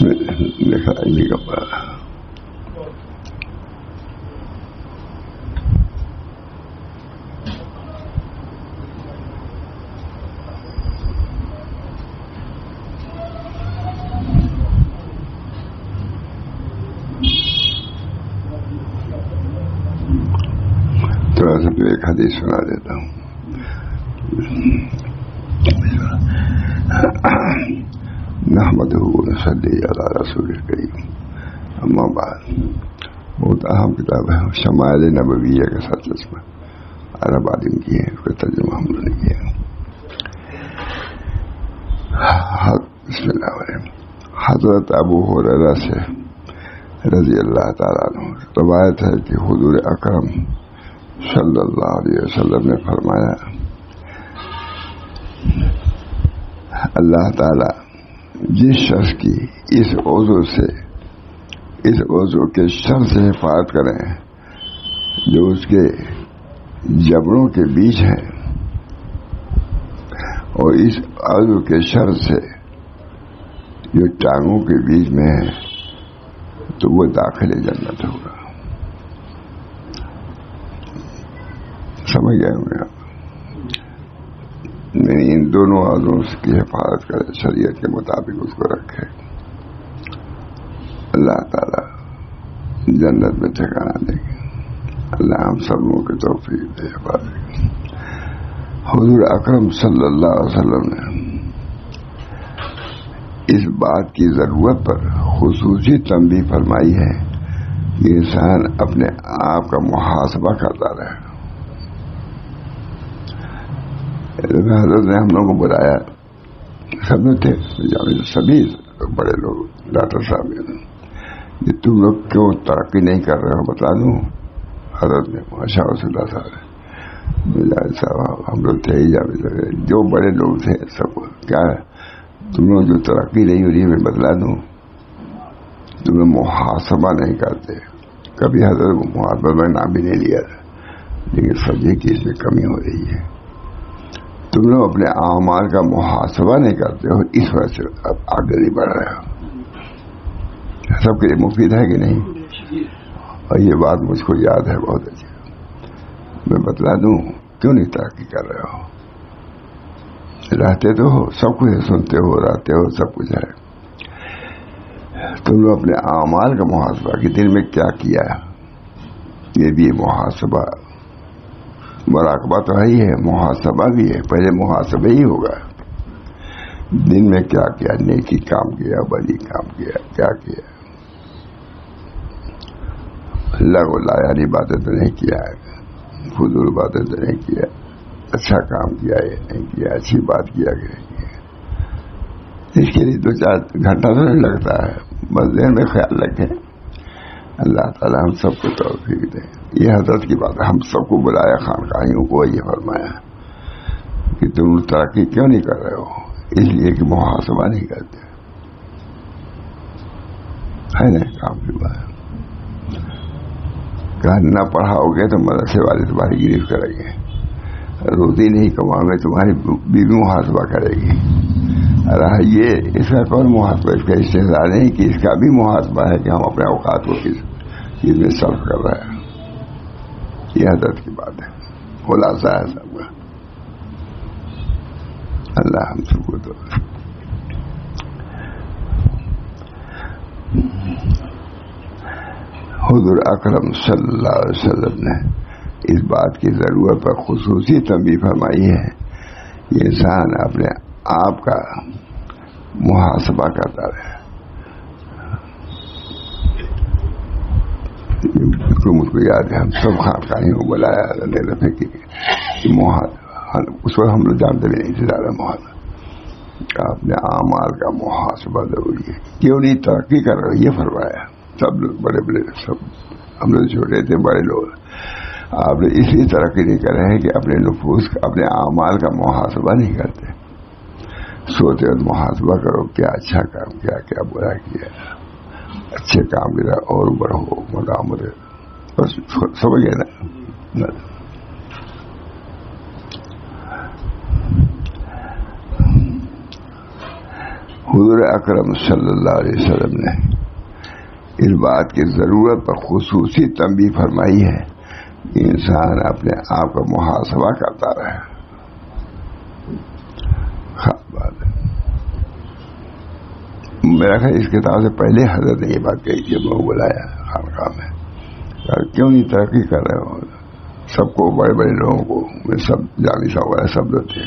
لکھا نہیں کر پا رہا. تھوڑا سا تو ایک حدیث سنا دیتا ہوں. نحمدہ ونصلی علی رسول الکریم. اما بعد، بہت اہم کتاب ہے، شمائل نبویہ کے ساتھ چشمہ عرب عالم کی ہے، اس کا ترجمہ ہم نے کیا. بسم اللہ الرحمن الرحیم. حضرت ابو ہریرہ سے رضی اللہ تعالیٰ عنہ روایت ہے کہ حضور اکرم صلی اللہ علیہ وسلم نے فرمایا، اللہ تعالیٰ جس شخص کی اس عضو کے شر سے حفاظت کریں جو اس کے جبڑوں کے بیچ ہے، اور اس عضو کے شر سے جو ٹانگوں کے بیچ میں ہے، تو وہ داخل جنت ہوگا. سمجھ گئے ہوں گے آپ؟ نہیں، ان دونوں عضووں کی حفاظت کرے، شریعت کے مطابق اس کو رکھے، اللہ تعالیٰ جنت میں ٹھکانہ دے گا. اللہ ہم سب لوگوں کی توفیق دے. حضور اکرم صلی اللہ علیہ وسلم نے اس بات کی ضرورت پر خصوصی تنبیہ فرمائی ہے کہ انسان اپنے آپ کا محاسبہ کرتا رہے. حضرت نے ہم لوگوں کو بلایا، سب میں تھے، سبھی بڑے لوگ، ڈاکٹر صاحب کہ تم لوگ کیوں ترقی نہیں کر رہے ہو بتا دوں. حضرت نے شاہ رسول اللہ صاحب ہم لوگ تھے ہی، جو بڑے لوگ تھے سب کیا تم لوگ جو ترقی نہیں ہو رہی میں بتلا دوں، تم لوگ محاسبہ نہیں کرتے. کبھی حضرت محاسبہ میں نام بھی نہیں لیا تھا، لیکن سمجھے کہ اس میں کمی ہو رہی ہے. تم لوگ اپنے اعمال کا محاسبہ نہیں کرتے ہو، اس وجہ سے اب آگے نہیں بڑھ رہے ہو. سب کے لیے مفید ہے کہ نہیں؟ اور یہ بات مجھ کو یاد ہے بہت اچھی. میں بتلا دوں کیوں نہیں ترقی کر رہے ہو. رہتے تو ہو، سب کچھ سنتے ہو، رہتے ہو، سب کچھ ہے. تم لوگ اپنے اعمال کا محاسبہ کہ دن میں کیا کیا، یہ بھی محاسبہ. مراقبہ تو ہے ہی ہے، محاسبہ بھی ہے. پہلے محاسبہ ہی ہوگا، دن میں کیا کیا، نیکی کام کیا، بدی کام کیا، کیا کیا، لغو لایانی باتیں تو نہیں کیا، فضول باتیں تو نہیں کیا، اچھا کام کیا یا نہیں کیا، اچھی بات کیا کہ نہیں کیا. اس کے لیے 2-4 گھنٹہ تو نہیں لگتا ہے، بس ذہن میں خیال رکھیں. اللہ تعالیٰ ہم سب کو توفیق دے. یہ حضرت کی بات ہے، ہم سب کو بلایا خانقاہیوں کو، یہ فرمایا کہ تم ترقی کیوں نہیں کر رہے ہو، اس لیے کہ محاسبہ نہیں کرتے. ہے نا کام کی بات. کہ نہ پڑھاؤ گے تو مدرسے والے تمہاری گریف کریں گے، روزی نہیں کماؤ گے تمہاری بیوی محاسبہ کرے گی. یہ اس کا کون محاسبہ؟ اس کا استحصال نہیں کہ اس کا بھی محاسبہ ہے کہ ہم اپنے اوقات کو کس چیز میں صرف کر رہے ہیں. یہ حضرت کی بات ہے، خلاصہ ہے سب کا. اللہ ہم سب کو تو حضور اکرم صلی اللہ علیہ وسلم نے اس بات کی ضرورت پر خصوصی تنبیہ فرمائی ہے کہ انسان اپنے آپ کا محاسبہ کرتا رہے. مجھ کو یاد ہے ہم سب خانقاہیوں کو بلایا رفے کی اس وقت ہم لوگ جانتے بھی نہیں تھے زیادہ محاسبہ، اپنے اعمال کا محاسبہ ضروری ہے. کیوں نہیں ترقی کر رہے یہ فرمایا. سب لوگ بڑے بڑے، سب ہم لوگ چھوٹے تھے، بڑے لوگ. آپ نے اس لیے ترقی نہیں کر رہے ہیں کہ اپنے نفوس اپنے اعمال کا محاسبہ نہیں کرتے. سوچتے وقت محاسبہ کرو، کیا اچھا کام کیا، کیا برا کیا، اچھے کام کی طرح اور بڑھو، مقام رہے. بس سمجھ گئے نا. حضور اکرم صلی اللہ علیہ وسلم نے اس بات کی ضرورت پر خصوصی تنبیہ فرمائی ہے کہ انسان اپنے آپ کا محاسبہ کرتا رہے. خاص بات ہے. میرا خیال اس کتاب سے پہلے حضرت نے یہ بات کہی کہ میں بلایا خانقاہ میں کیوں نہیں ترقی کر رہے ہو. سب کو بڑے بڑے لوگوں کو میں سب جانی سا ہوا ہے, سب لوگ تھے,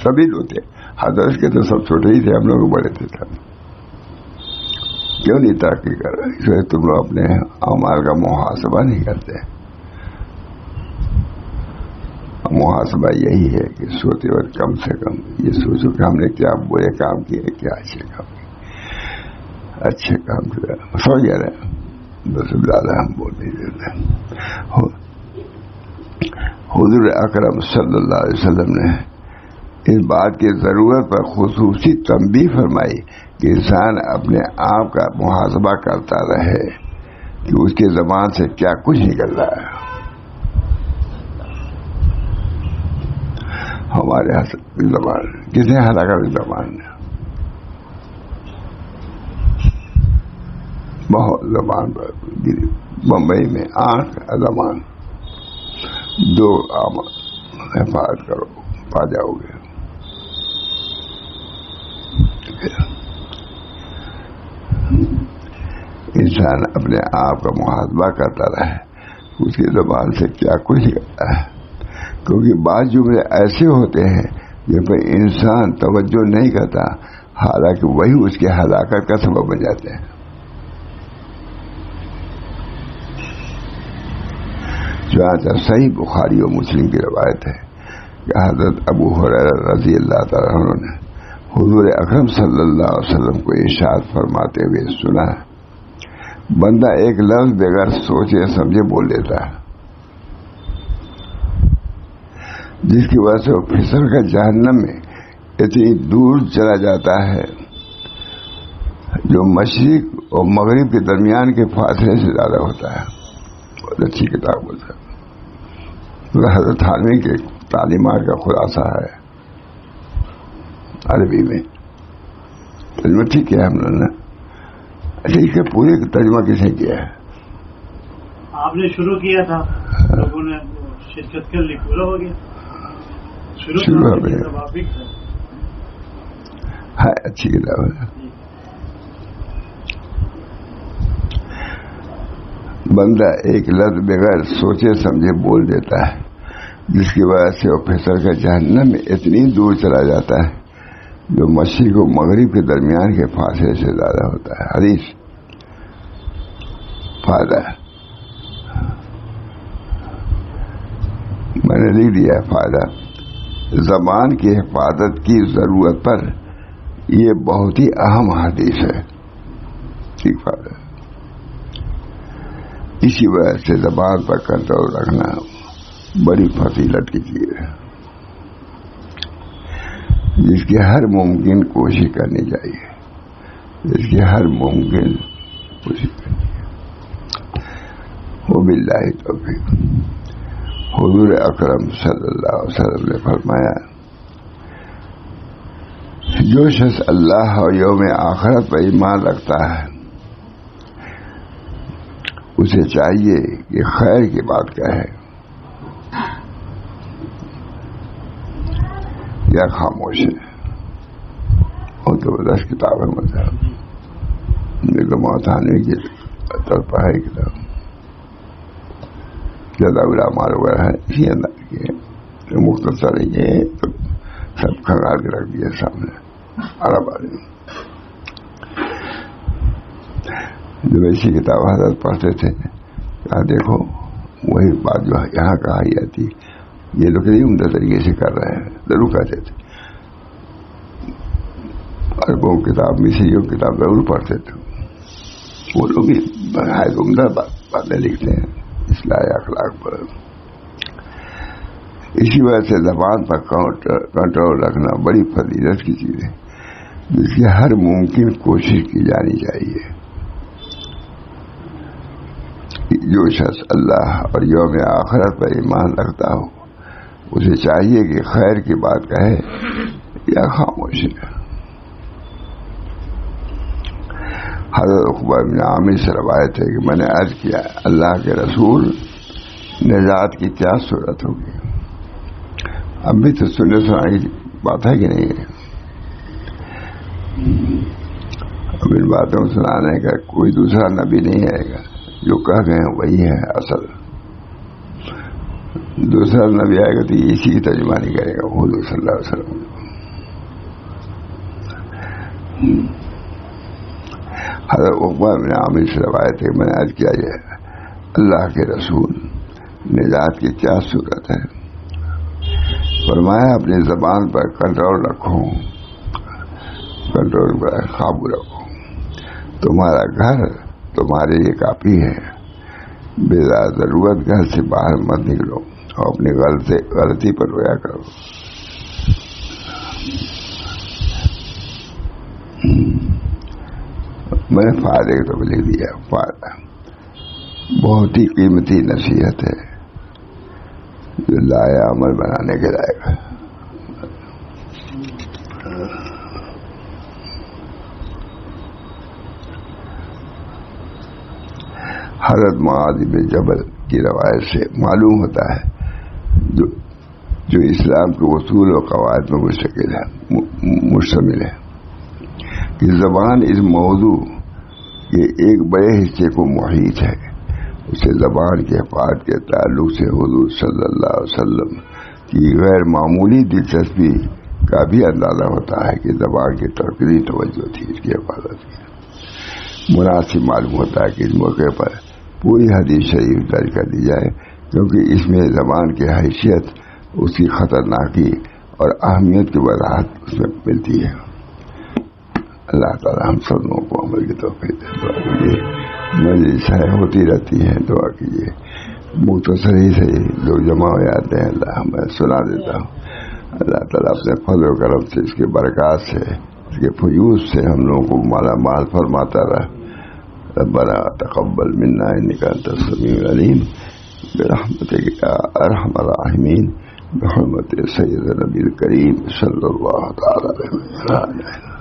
سبھی لوگ تھے. حضرت کے تو سب چھوٹے ہی تھے, ہم لوگ بڑے تھے. کیوں نہیں ترقی کر رہے؟ اس لیے تم لوگ اپنے اعمال کا محاسبہ نہیں کرتے. محاسبہ یہی ہے کہ سوتے وقت کم سے کم یہ سوچو کہ ہم نے کیا برے کام کیے, کیا اچھے کام کیے. اچھے کام کیا سو گیا رہے بس, زیادہ ہم بول نہیں دیتے. حضور اکرم صلی اللہ علیہ وسلم نے اس بات کی ضرورت پر خصوصی تنبیہ فرمائی کہ انسان اپنے آپ کا محاسبہ کرتا رہے کہ اس کی زبان سے کیا کچھ نکل رہا ہے. ہمارے زبان کس نے ہلاکت زبان ہے, بہت زبان پر گری. بمبئی میں آنکھ زبان دو حفاظت کرو پا جاؤ گے. انسان اپنے آپ کا محاسبہ کرتا رہے اس کی زبان سے کیا کچھ نکلتا ہے, کیونکہ بعض جملے ایسے ہوتے ہیں جن پر انسان توجہ نہیں کرتا, حالانکہ وہی اس کی ہلاکت کا سبب بن جاتے ہیں. چنانچہ صحیح بخاری و مسلم کی روایت ہے کہ حضرت ابو ہریرہ رضی اللہ تعالیٰ عنہ نے حضور اکرم صلی اللہ علیہ وسلم کو ارشاد فرماتے ہوئے سنا, بندہ ایک لفظ بغیر سوچے سمجھے بول دیتا ہے جس کی وجہ سے وہ پھسل کر جہنم میں اتنی دور چلا جاتا ہے جو مشرق اور مغرب کے درمیان کے فاصلے سے زیادہ ہوتا ہے. بہت اچھی کتاب ہوتا ہے, حضرت تھانوی کے تعلیمات کا خلاصہ ہے عربی میں. ترجمہ ٹھیک کیا ہم لوگوں نے. اچھا اس کا پورے ترجمہ کس نے کیا ہے؟ آپ نے شروع کیا تھا, لوگوں نے شرکت کر لی, پورا ہو گیا. شروع ہو گیا ہے. اچھی کتاب ہے. بندہ ایک لفظ بغیر سوچے سمجھے بول دیتا ہے جس کی وجہ سے وہ پھسل کر جہنم میں اتنی دور چلا جاتا ہے جو مشرق و مغرب کے درمیان کے فاصلے سے زیادہ ہوتا ہے. حدیث فائدہ میں نے لکھ دیا فائدہ. زبان کی حفاظت کی ضرورت پر یہ بہت ہی اہم حدیث ہے. ٹھیک فائدہ. اسی وجہ سے زبان پر کنٹرول رکھنا بڑی فضیلت کی چیز ہے جس کی ہر ممکن کوشش کرنی چاہیے, جس کی ہر ممکن کوشش کرنی چاہیے. وباللہ توفیق. حضور اکرم صلی اللہ علیہ وسلم نے فرمایا, جو شخص اللہ اور یوم آخرت پر ایمان رکھتا ہے اسے چاہیے کہ خیر کی بات کہے یا خاموش ہے. بہت زبردست کتاب ہے. مطلب موتانی کی طرف ہے کتاب, زیادہ علماء وغیرہ ہے اسی انداز کے مختصر یہ تو سب کھنگال کے رکھ دیا سامنے. عرب آدمی جو ایسی کتاب حضرت پڑھتے تھے کہا دیکھو وہی بات جو یہاں کہی جاتی یہ لوگ نہیں عمدہ طریقے سے کر رہے ہیں, ضرور کہتے تھے. عربوں کتاب مصریوں کتاب ضرور پڑھتے تھے. وہ لوگ بھی بہت عمدہ باتیں لکھتے ہیں اصلاح اخلاق پر. اسی وجہ سے زبان پر کنٹرول رکھنا بڑی فضیلت کی چیز ہے جس کی ہر ممکن کوشش کی جانی چاہیے. جو شخص اللہ اور یوم آخرت پر ایمان رکھتا ہو اسے چاہیے کہ خیر کی بات کہے یا خاموش ہے. حضرت عقبہ بن عامر سے روایت ہے کہ میں نے عرض کیا اللہ کے رسول نجات کی کیا صورت ہوگی؟ اب بھی تو سننے سنانے کی بات ہے کہ نہیں ہے؟ اب ان باتوں کو سنانے کا کوئی دوسرا نبی نہیں آئے گا، جو کہہ گئے ہیں وہی ہے اصل. دوسرا نبی آئے گا تو اسی کی ترجمانی کرے گا، حضور صلی اللہ علیہ وسلم. حضرت عقبہ بن عامر سے روایت ہے میں نے عرض کیا ہے اللہ کے رسول نجات کی کیا صورت ہے؟ فرمایا اپنی زبان پر کنٹرول رکھو، کنٹرول پر قابو رکھو. تمہارا گھر تمہارے لیے کافی ہے، بلا ضرورت گھر سے باہر مت نکلو اور اپنی غلطی پر رویا کرو. میں نے فائدے تو لکھ دیا. فائدہ بہت ہی قیمتی نصیحت ہے جو لایا عمل بنانے کے لائق ہے. حضرت معاذ بن جبل کی روایت سے معلوم ہوتا ہے جو اسلام کے اصول و قواعد میں مشتمل ہے کہ زبان اس موضوع کے ایک بڑے حصے کو محیط ہے. اسے زبان کے حفاظت کے تعلق سے حضور صلی اللہ علیہ وسلم کی غیر معمولی دلچسپی کا بھی اندازہ ہوتا ہے کہ زبان کی طرف کتنی توجہ تھی اس کی حفاظت کی. مناسب معلوم ہوتا ہے کہ اس موقع پر پوری حدیث شریف درج کر دی جائے کیونکہ اس میں زبان کی حیثیت، اس کی خطرناکی اور اہمیت کی وضاحت اس میں ملتی ہے. اللہ تعالی ہم سب لوگوں کو عمل کی توفیق دے. دعا کیجیے، مجلسیں ہوتی رہتی ہیں، دعا کیجیے. مختصر ہی سے لوگ جمع ہو جاتے ہیں، اللہ میں سنا دیتا ہوں. اللہ تعالیٰ اپنے فضل و کرم سے، اس کے برکات سے، اس کے فیوض سے ہم لوگوں کو مالا مال فرماتا رہا. ربنا تقبل منا انك انت السميع العليم برحمتك يا ارحم الراحمين بحرمة سيد النبي الكريم صلى الله تعالى عليه وسلم.